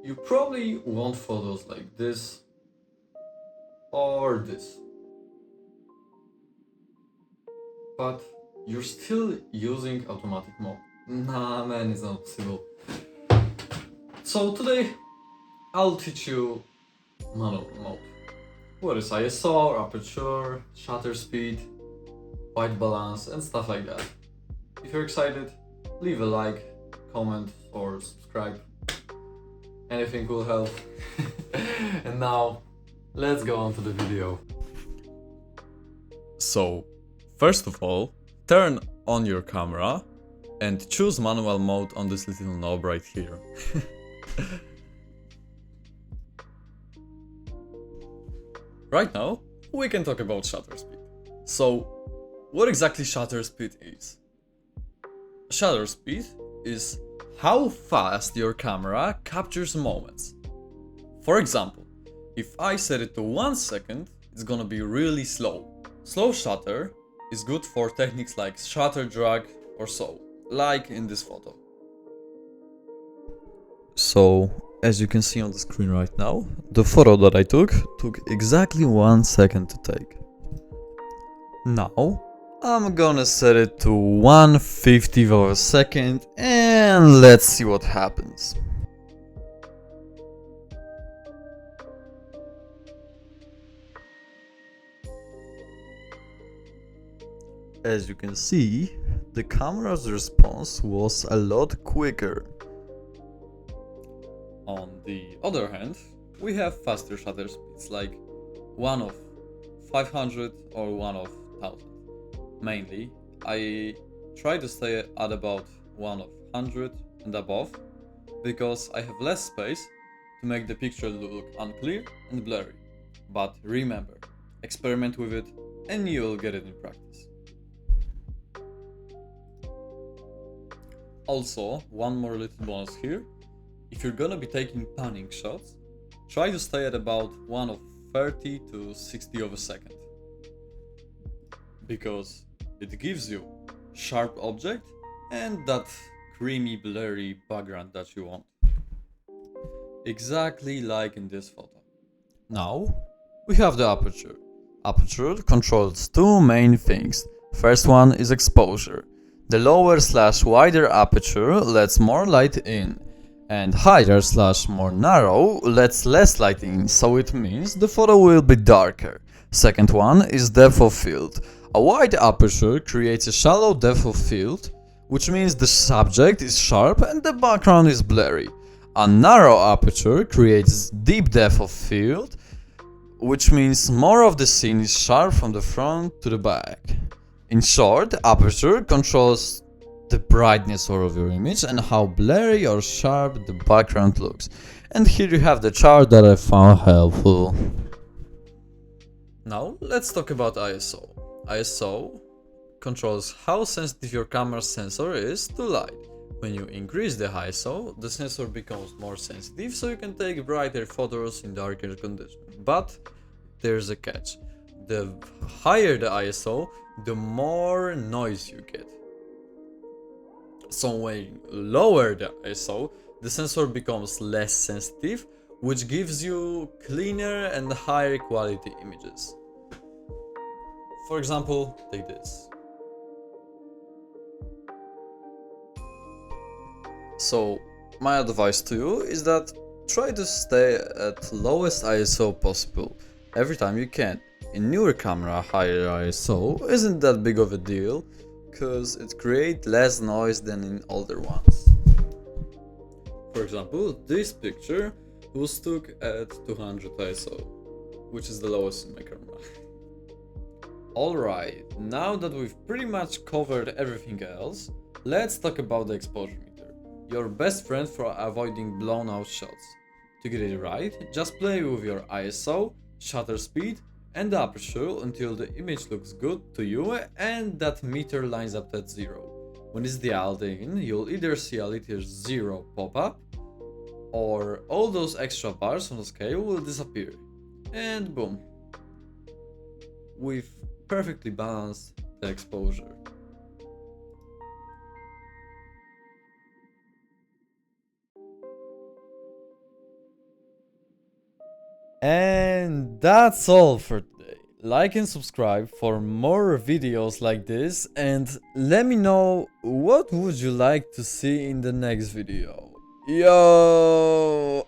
You probably want photos like this or this, but you're still using automatic mode. Nah man, it's not possible. So today I'll teach you manual mode. What is ISO, aperture, shutter speed, white balance and stuff like that. If you're excited, leave a like, comment or subscribe. Anything will help. And now, let's go on to the video. So, first of all, turn on your camera and choose manual mode on this little knob right here. Right now, we can talk about shutter speed. So, what exactly shutter speed is? Shutter speed is how fast your camera captures moments. For example, if I set it to 1 second, it's gonna be really slow. Slow shutter is good for techniques like shutter drag or so, like in this photo. So, as you can see on the screen right now, the photo that I took exactly 1 second to take. Now, I'm gonna set it to 1/50th of a second and let's see what happens. As you can see, the camera's response was a lot quicker. On the other hand, we have faster shutter speeds like 1 of 500 or 1 of 1000. Mainly, I try to stay at about 1 of 100 and above because I have less space to make the picture look unclear and blurry. But remember, experiment with it and you'll get it in practice. Also, one more little bonus here. If you're gonna be taking panning shots, try to stay at about 1 of 30 to 60 of a second. Because it gives you sharp object and that creamy blurry background that you want. Exactly like in this photo. Now, we have the aperture. Aperture controls two main things. First one is exposure. The lower/wider aperture lets more light in, and higher/more narrow lets less light in, so it means the photo will be darker. Second one is depth of field. A wide aperture creates a shallow depth of field, which means the subject is sharp and the background is blurry. A narrow aperture creates deep depth of field, which means more of the scene is sharp from the front to the back. In short, aperture controls the brightness of your image and how blurry or sharp the background looks. And here you have the chart that I found helpful. Now let's talk about ISO. ISO controls how sensitive your camera's sensor is to light. When you increase the ISO, the sensor becomes more sensitive so you can take brighter photos in darker conditions. But there's a catch. The higher the ISO, the more noise you get. So when you lower the ISO, the sensor becomes less sensitive, which gives you cleaner and higher quality images. For example, take this. So my advice to you is that try to stay at lowest ISO possible every time you can. In newer camera, higher ISO isn't that big of a deal because it creates less noise than in older ones. For example, this picture was took at 200 ISO, which is the lowest in my camera. Alright, now that we've pretty much covered everything else, let's talk about the exposure meter, your best friend for avoiding blown out shots. To get it right, just play with your ISO, shutter speed and the aperture until the image looks good to you and that meter lines up at 0. When it's dialed in, you'll either see a little 0 pop up or all those extra bars on the scale will disappear. And boom. We've perfectly balanced the exposure. And that's all for today. Like and subscribe for more videos like this, and let me know what would you like to see in the next video. Yo!